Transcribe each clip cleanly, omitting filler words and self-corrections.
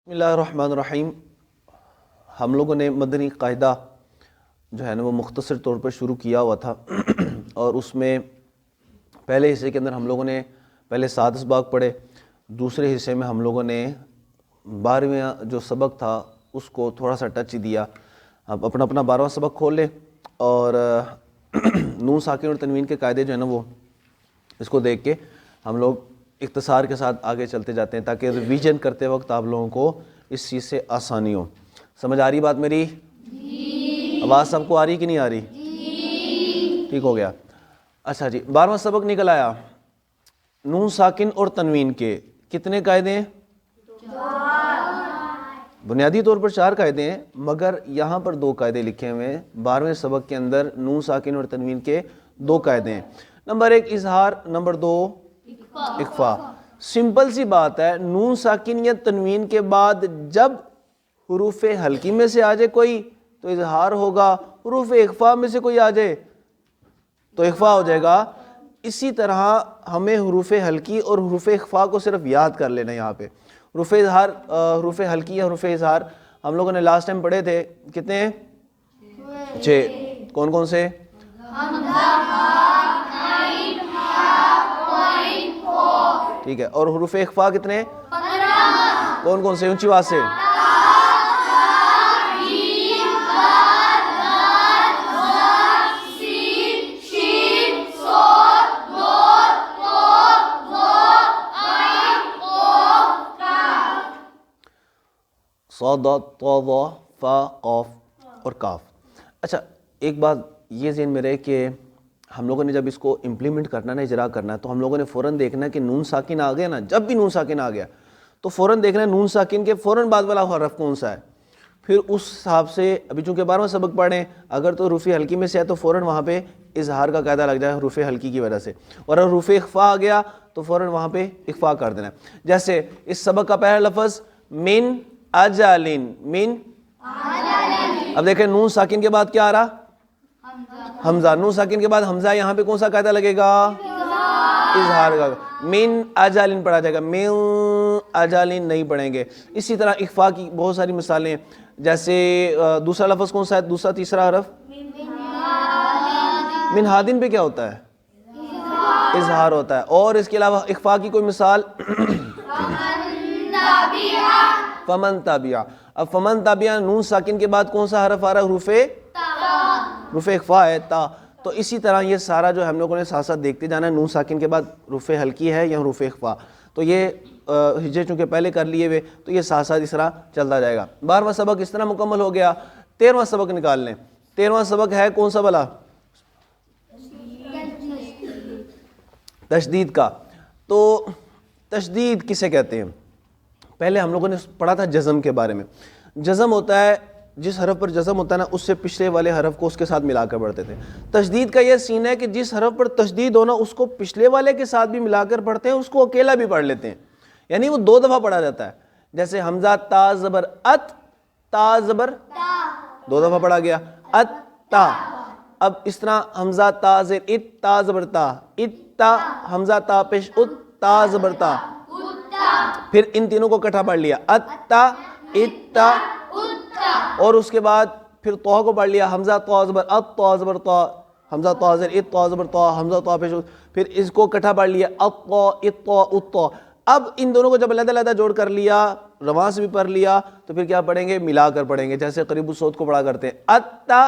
بسم اللہ الرحمن الرحیم۔ ہم لوگوں نے مدنی قاعدہ جو ہے نا وہ مختصر طور پر شروع کیا ہوا تھا اور اس میں پہلے حصے کے اندر ہم لوگوں نے پہلے 7 اسباق پڑھے، دوسرے حصے میں ہم لوگوں نے 12واں جو سبق تھا اس کو تھوڑا سا ٹچ دیا۔ اب اپنا 12واں سبق کھول لیں اور نون ساکن اور تنوین کے قاعدے جو ہیں نا وہ اس کو دیکھ کے ہم لوگ اختصار کے ساتھ آگے چلتے جاتے ہیں تاکہ ریویژن کرتے وقت آپ لوگوں کو اس چیز سے آسانی ہو۔ سمجھ آ رہی بات میری؟ جی۔ آواز سب کو آ رہی کہ نہیں آ رہی؟ جی۔ ٹھیک ہو گیا۔ اچھا جی، 12واں سبق نکل آیا۔ نون ساکن اور تنوین کے کتنے قاعدے ہیں؟ 4۔ بنیادی طور پر 4 قاعدے ہیں، مگر یہاں پر 2 قاعدے لکھے ہوئے ہیں۔ 12ویں سبق کے اندر نون ساکن اور تنوین کے 2 قاعدے ہیں۔ نمبر 1 اظہار، نمبر 2 اخفا۔ سمپل سی بات ہے، نون ساکن یا تنوین کے بعد جب حروف ہلکی میں سے آ جائے کوئی تو اظہار ہوگا، حروف اخفا میں سے کوئی آ جائے تو اخفا ہو جائے گا۔ اسی طرح ہمیں حروف ہلکی اور حروف اخفا کو صرف یاد کر لینا ہے۔ یہاں پہ حروف اظہار، حروف ہلکی یا حروف اظہار ہم لوگوں نے لاسٹ ٹائم پڑھے تھے، کتنے ہیں؟ 6۔ کون کون سے؟ ٹھیک ہے، اور حروف اخفا کتنے؟ 15۔ کون کون سے؟ اونچی آواز سے۔ صاد، طا، ظا، فا، قاف اور کاف۔ اچھا ایک بات یہ ذہن میں رہے کہ ہم لوگوں نے جب اس کو امپلیمنٹ کرنا ہے، اجرا کرنا ہے، تو ہم لوگوں نے فوراً دیکھنا ہے کہ نون ساکن آ گیا نا، جب بھی نون ساکن آ گیا تو فوراً دیکھنا ہے نون ساکن کے فوراً بعد والا حرف کون سا ہے۔ پھر اس حساب سے ابھی چونکہ 12واں سبق پڑھیں، اگر تو حروف ہلکی میں سے ہے تو فوراً وہاں پہ اظہار کا قاعدہ لگ جائے حروف ہلکی کی وجہ سے، اور اگر حروف اخفا آ گیا تو فوراً وہاں پہ اخفا کر دینا ہے۔ جیسے اس سبق کا پہلا لفظ من اجالن، من۔ اب دیکھیں نون ساکن کے بعد کیا آ رہا؟ حمزہ۔ نون ساکن کے بعد حمزہ، یہاں پہ کون سا قاعدہ لگے گا؟ اظہار کا۔ من اجالن پڑھا جائے گا، من اجالن نہیں پڑھیں گے۔ اسی طرح اخفا کی بہت ساری مثالیں ہیں، جیسے دوسرا لفظ کون سا ہے؟ دوسرا تیسرا حرف من ہادن پہ کیا ہوتا ہے؟ اظہار ہوتا ہے۔ اور اس کے علاوہ اخفا کی کوئی مثال؟ فمن تابعہ۔ اب فمن تابعہ نون ساکن کے بعد کون سا حرف آ رہا ہے؟ حروف اخفا ہے، تا۔ تو اسی طرح یہ سارا جو ہم لوگوں نے ساتھ ساتھ دیکھتے جانا ہے، نون ساکن کے بعد حروف ہلکی ہے یا حروف اخفا، تو یہ ہجے چونکہ پہلے کر لیے ہوئے تو یہ ساتھ ساتھ اس طرح چلتا جائے گا۔ 12واں سبق اس طرح مکمل ہو گیا۔ 13واں سبق نکال لیں۔ 13واں سبق ہے کون سا والا؟ تشدید کا۔ تو تشدید کسے کہتے ہیں؟ پہلے ہم لوگوں نے پڑھا تھا جزم کے بارے میں۔ جزم ہوتا ہے جس حرف پر جزم ہوتا ہے نا، اس سے پچھلے والے حرف کو اس کے ساتھ ملا کر پڑھتے تھے۔ تشدید کا یہ سین ہے کہ جس حرف پر تشدید ہونا اس کو پچھلے والے کے ساتھ بھی ملا کر پڑھتے ہیں، اس کو اکیلا بھی پڑھ لیتے ہیں، یعنی وہ 2 دفعہ پڑھا جاتا ہے۔ جیسے حمزہ تا زبر ات، تا زبر 2 دفعہ پڑھا گیا، ات تا۔ اب اس طرح حمزہ تا زیر ات، تا زبر تا، ات تا، حمزہ تا پیش ات، تا زبر تا۔ پھر ان تینوں کو اکٹھا پڑھ لیا، اتا، اتا، اور اس کے بعد پھر طا کو پڑھ لیا، حمزہ طا زبر ات، طا زبر طا، حمزہ طا زیر ات، طا زبر طا، حمزہ طا پیش ات، پھر اس کو اکٹھا پڑھ لیا، اطا، اطا، اطا۔ اب ان دونوں کو جب علیحدہ علیحدہ جوڑ کر لیا، رواں سے بھی پڑھ لیا، تو پھر کیا پڑھیں گے؟ ملا کر پڑھیں گے، جیسے قریب الصوت کو پڑھا کرتے ہیں، اتا،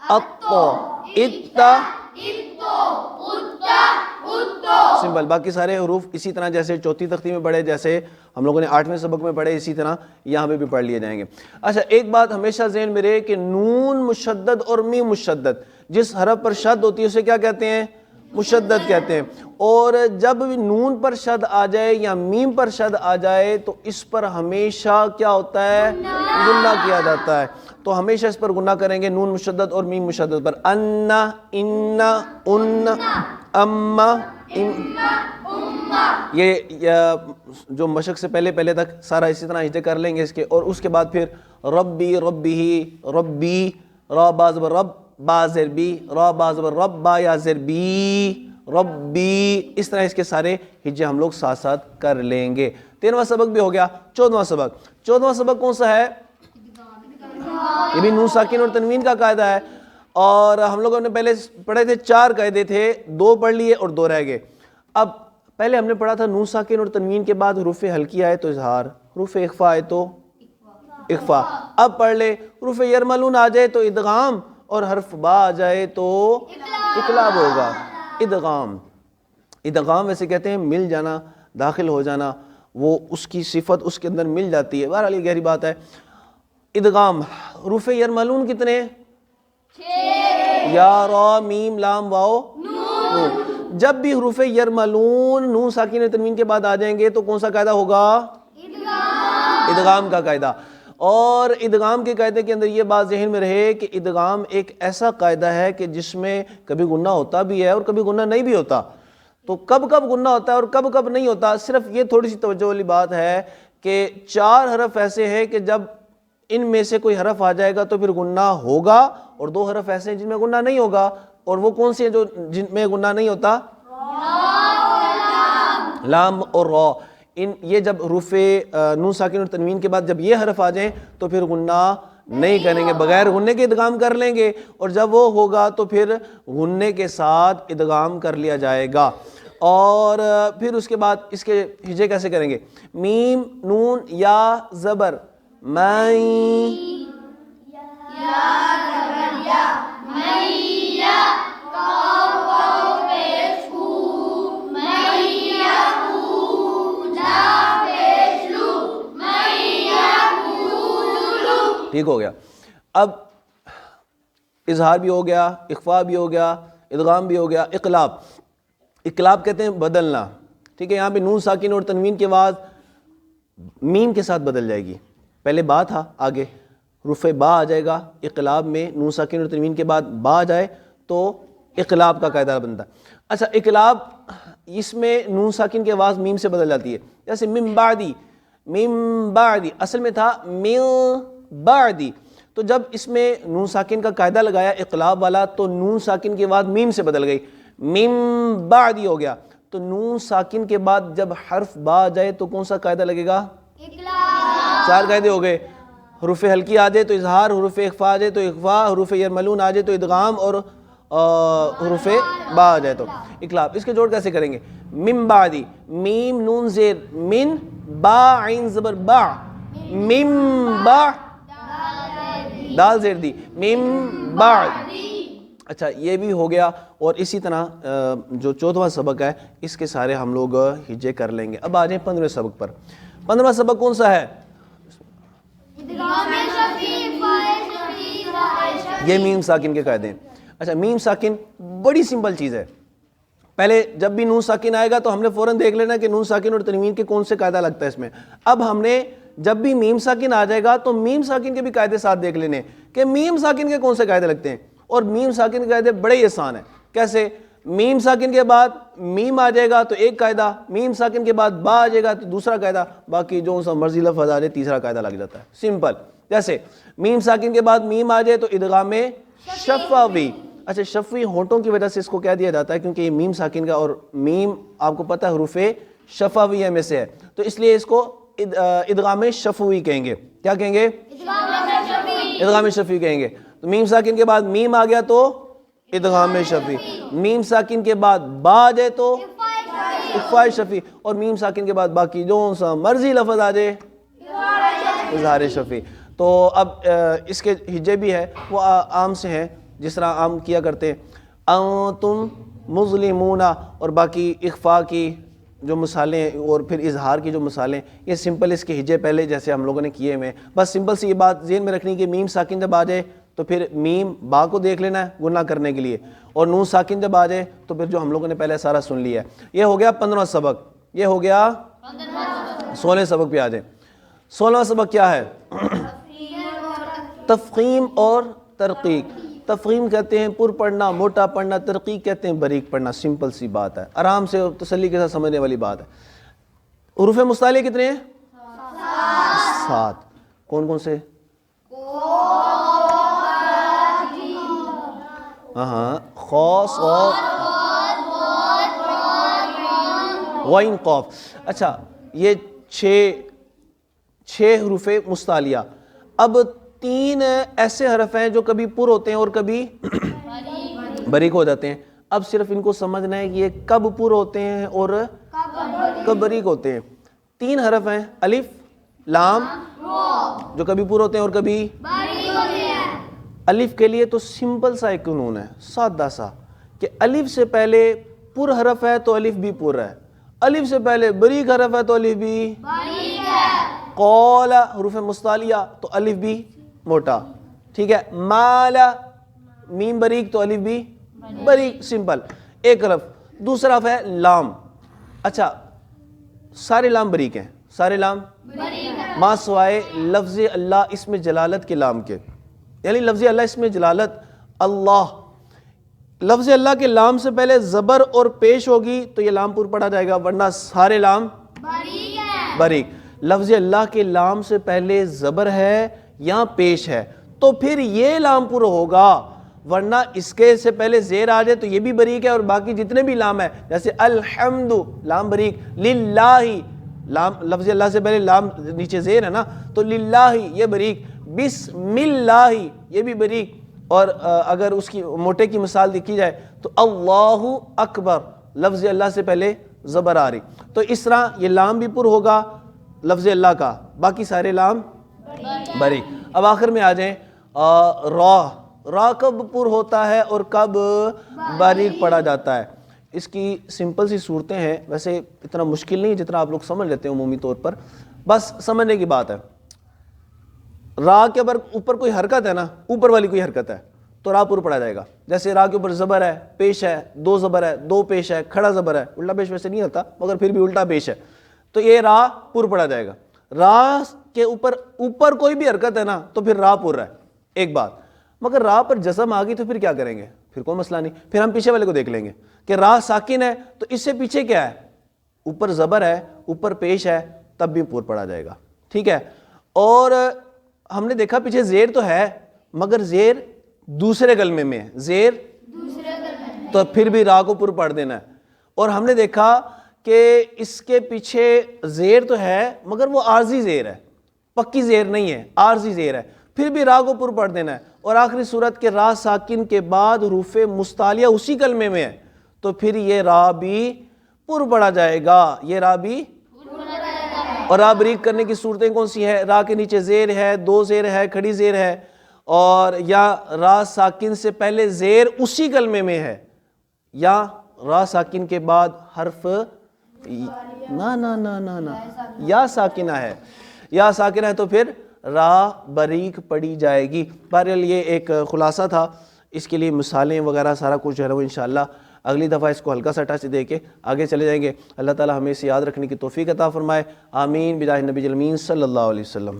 اطا، اتا، سمپل۔ باقی سارے حروف اسی طرح جیسے چوتھی تختی میں پڑھے، جیسے ہم لوگوں نے 8ویں سبق میں پڑھے، اسی طرح یہاں پہ بھی پڑھ لیے جائیں گے۔ اچھا ایک بات ہمیشہ ذہن میں رہے کہ نون مشدد اور میم مشدد، جس حرف پر شد ہوتی ہے اسے کیا کہتے ہیں؟ مشدد کہتے ہیں۔ اور جب نون پر شد آ جائے یا میم پر شد آ جائے تو اس پر ہمیشہ کیا ہوتا ہے؟ غنہ کیا جاتا ہے۔ تو ہمیشہ اس پر غنہ کریں گے، نون مشدد اور میم مشدد پر۔ انا، انا، ان، اما، یہ جو مشق سے پہلے تک سارا اسی طرح ہجے کر لیں گے اس کے، اور اس کے بعد پھر ربی، ربی ہی، ربی، را باز رب، با زیر بی، را با زبر رب، با یا زیر بی ربی. اس طرح اس کے سارے ہجے ہم لوگ ساتھ ساتھ کر لیں گے. 13واں سبق بھی ہو گیا. 14واں سبق. 14واں سبق کون سا ہے؟ یہ بھی نون ساکن اور تنوین کا قاعدہ ہے. اور ہم لوگوں نے پہلے پڑھے تھے 4 قاعدے تھے، 2 پڑھ لیے اور 2 رہ گئے. اب پہلے ہم نے پڑھا تھا نون ساکن اور تنوین کے بعد حروف ہلکی آئے تو اظہار، حروف اخفا آئے تو اخفا. اب پڑھ لے حروف یرملون آ جائے تو ادغام، اور حرف با آ جائے تو اقلاب ہوگا. ادغام، ادغام ویسے کہتے ہیں مل جانا، داخل ہو جانا، وہ اس کی صفت اس کے اندر مل جاتی ہے. بہرحال یہ گہری بات ہے. ادغام حروف یرملون کتنے؟ 6. یا را میم لام واو نون. جب بھی حروف یرملون نون ساکن تنوین کے بعد آ جائیں گے تو کون سا قاعدہ ہوگا؟ ادغام کا قاعدہ. اور ادغام کے قاعدے کے اندر یہ بات ذہن میں رہے کہ ادغام ایک ایسا قاعدہ ہے کہ جس میں کبھی غنہ ہوتا بھی ہے اور کبھی غنہ نہیں بھی ہوتا. تو کب کب غنہ ہوتا ہے اور کب کب نہیں ہوتا، صرف یہ تھوڑی سی توجہ والی بات ہے کہ 4 حرف ایسے ہیں کہ جب ان میں سے کوئی حرف آ جائے گا تو پھر غنہ ہوگا، اور 2 حرف ایسے ہیں جن میں غنہ نہیں ہوگا. اور وہ کون سے ہیں جو جن میں غنہ نہیں ہوتا؟ لام اور را. یہ جب حروف نون ساکن اور تنوین کے بعد جب یہ حرف آ جائیں تو پھر غنہ نہیں کریں گے، بغیر غنے کے ادغام کر لیں گے. اور جب وہ ہوگا تو پھر غنے کے ساتھ ادغام کر لیا جائے گا. اور پھر اس کے بعد اس کے ہجے کیسے کریں گے؟ میم نون یا زبر میں، ٹھیک ہو گیا. اب اظہار بھی ہو گیا، اخفا بھی ہو گیا، ادغام بھی ہو گیا. اقلاب، اقلاب کہتے ہیں بدلنا. ٹھیک ہے، یہاں پہ نون ساکن اور تنوین کے بعد میم کے ساتھ بدل جائے گی. پہلے با تھا، آگے حروف با آ جائے گا. اقلاب میں نون ساکن اور تنوین کے بعد با آ جائے تو اقلاب کا قاعدہ بنتا ہے. اچھا، اقلاب اس میں نون ساکن کی آواز میم سے بدل جاتی ہے. جیسے من بعدی، من بعدی اصل میں تھا من بعدی. تو جب اس میں نون ساکن کا قاعدہ لگایا اقلاب والا تو نون ساکن کے بعد میم سے بدل گئی، من بعدی ہو گیا. تو نون ساکن کے بعد جب حرف با آ جائے تو کون سا قاعدہ لگے گا؟ 4 قاعدے ہو گئے. حروف ہلکی آ جائے تو اظہار، حروف اخفا آ جائے تو اخفا، حروف یرملون آ جائے تو ادغام، اور حروف با آ جائے تو اقلاب. اس کے جوڑ کیسے کریں گے؟ من بعدی، میم نون زیر من، با عین زبر با، من با دال زیر دی، من بعد. اچھا، یہ بھی ہو گیا. اور اسی طرح جو 14واں سبق ہے اس کے سارے ہم لوگ ہجے کر لیں گے. اب آ جائیں 15ویں سبق پر. 15واں سبق کون سا ہے؟ یہ میم ساکن کے قاعدے ہیں. اچھا، میم ساکن بڑی سمپل چیز ہے. پہلے جب بھی نون ساکن آئے گا تو ہم نے فوراً دیکھ لینا کہ نون ساکن اور تنوین کے کون سے قاعدہ لگتا ہے اس میں. اب ہم نے جب بھی میم ساکن آ جائے گا تو میم ساکن کے بھی قاعدے ساتھ دیکھ لینے کہ میم ساکن کے کون سے قاعدے لگتے ہیں. اور میم ساکن کے قاعدے بڑے ہی آسان ہیں. کیسے؟ میم ساکن کے بعد میم آ جائے گا تو ایک قاعدہ، میم ساکن کے بعد با آ جائے گا تو دوسرا قاعدہ، باقی جو سا مرضی لفظ آ جائے تیسرا قاعدہ لگ جاتا ہے. سمپل. جیسے میم ساکن کے بعد میم آ جائے تو ادغام شفوی. اچھا، شفوی ہونٹوں کی وجہ سے اس کو کیا دیا جاتا ہے کیونکہ یہ میم ساکن کا، اور میم آپ کو پتہ ہے حروف شفویہ میں سے ہے، تو اس لیے اس کو ادغام شفوی کہیں گے. کیا کہیں گے؟ ادغام شفوی کہیں گے. تو میم ساکن کے بعد میم آ گیا تو ادغام شفوی، میم ساکن کے بعد با آ جائے تو اخفاء شفوی، اور میم ساکن کے بعد باقی جو سا مرضی لفظ آ جائے اظہار شفوی. تو اب اس کے ہجے بھی ہے وہ عام سے ہیں، جس طرح عام کیا کرتے ہیں انتم مظلمون، اور باقی اخفاء کی جو مثالیں اور پھر اظہار کی جو مثالیں، یہ سمپل اس کے ہجے پہلے جیسے ہم لوگوں نے کیے ہوئے. بس سمپل سی یہ بات ذہن میں رکھنی کہ میم ساکن جب آ جائے تو پھر میم با کو دیکھ لینا ہے گناہ کرنے کے لیے، اور نون ساکن جب آ جائے تو پھر جو ہم لوگوں نے پہلے سارا سن لیا ہے. یہ ہو گیا 15واں سبق. یہ ہو گیا 16 سبق پہ آ جائیں. 16واں سبق کیا ہے؟ تفخیم اور ترقیق. تفخیم کہتے ہیں پر پڑھنا، موٹا پڑھنا. ترقیق کہتے ہیں باریک پڑھنا. سمپل سی بات ہے، آرام سے اور تسلی کے ساتھ سمجھنے والی بات ہے. حروف مستعلیہ کتنے ہیں؟ 7. کون کون سے؟ ہاں خا صاد غین قاف. اچھا یہ چھ حروف مستعلیہ. اب 3 ایسے حرف ہیں جو کبھی پر ہوتے ہیں اور کبھی باریک ہو جاتے ہیں. اب صرف ان کو سمجھنا ہے کہ یہ کب پر ہوتے ہیں اور کب باریک ہوتے ہیں. 3 حرف ہیں الف لام جو کبھی پر ہوتے ہیں اور کبھی باریک ہوتے ہیں. الف کے لیے تو سمپل سا ایک قانون ہے, سادہ سا, کہ الف سے پہلے پر حرف ہے تو الف بھی پر ہے, الف سے پہلے باریک حرف ہے تو الف بھی باریک ہے. قال حروف مستعلیہ تو الف بھی موٹا, ٹھیک ہے. مالا میم باریک تو الف بھی باریک, سمپل ایک حرف. دوسرا حرف ہے لام. اچھا سارے لام باریک ہیں, سارے لام ما سوائے لفظ اللہ اسم جلالت کے لام کے, یعنی لفظ اللہ اسم جلالت اللہ, لفظ اللہ کے لام سے پہلے زبر اور پیش ہوگی تو یہ لام پر پڑھا جائے گا, ورنہ سارے لام باریک. لفظ اللہ کے لام سے پہلے زبر ہے یا پیش ہے تو پھر یہ لام پر ہوگا, ورنہ اس کے سے پہلے زیر آ جائے تو یہ بھی باریک ہے, اور باقی جتنے بھی لام ہیں جیسے الحمد لام باریک, للہ لام لفظ اللہ سے پہلے لام نیچے زیر ہے نا تو للہ یہ باریک, بسم اللہ یہ بھی باریک. اور اگر اس کی موٹے کی مثال دیکھی جائے تو اللہ اکبر لفظ اللہ سے پہلے زبر آ رہی, تو اس طرح یہ لام بھی پر ہوگا لفظ اللہ کا, باقی سارے لام باریک. اب آخر میں آ جائیں را کب پر ہوتا ہے اور کب باریک پڑھا جاتا ہے. اس کی سمپل سی صورتیں ہیں, ویسے اتنا مشکل نہیں جتنا آپ لوگ سمجھ لیتے ہیں عمومی طور پر, بس سمجھنے کی بات ہے. را کے اوپر کوئی حرکت ہے نا, اوپر والی کوئی حرکت ہے تو را پر پڑھا جائے گا. جیسے را کے اوپر زبر ہے, پیش ہے, 2 زبر ہے, 2 پیش ہے, کھڑا زبر ہے, الٹا پیش ویسے نہیں ہوتا مگر پھر بھی الٹا پیش ہے تو یہ را پر پڑھا جائے گا. را کے اوپر کوئی بھی حرکت ہے نا تو پھر را پر ہے, ایک بات. مگر را پر جزم آ گئی تو پھر کیا کریں گے, پھر کوئی مسئلہ نہیں, پھر ہم پیچھے والے کو دیکھ لیں گے کہ را ساکن ہے تو اس سے پیچھے کیا ہے, اوپر زبر ہے, اوپر پیش ہے, تب بھی پر پڑھا جائے گا, ٹھیک ہے. اور ہم نے دیکھا پیچھے زیر تو ہے مگر زیر دوسرے کلمے میں ہے, زیر تو پھر بھی را کو پر پڑھ دینا ہے. اور ہم نے دیکھا کہ اس کے پیچھے زیر تو ہے مگر وہ عارضی زیر ہے, پکی زیر نہیں ہے, عارضی زیر ہے, پھر بھی را کو پر پڑھ دینا ہے. اور آخری صورت کے را ساکن کے بعد حروف مستعلیہ اسی کلمے میں ہے تو پھر یہ را بھی پر پڑھا جائے گا, یہ را بھی. اور را باریک کرنے کی صورتیں کون سی ہیں, را کے نیچے زیر ہے, 2 زیر ہے, کھڑی زیر ہے, اور یا را ساکن سے پہلے زیر اسی کلمے میں ہے, یا را ساکن کے بعد حرف نا یا ساکنہ ہے, یا ساکنہ ہے تو پھر را باریک پڑھی جائے گی. بہرحال یہ ایک خلاصہ تھا, اس کے لیے مثالیں وغیرہ سارا کچھ جو ہے وہ انشاءاللہ اگلی دفعہ اس کو ہلکا سا ٹچ دے کے آگے چلے جائیں گے. اللہ تعالی ہمیں اسے یاد رکھنے کی توفیق عطا فرمائے, آمین. بجاہ نبی الامین صلی اللہ علیہ وسلم.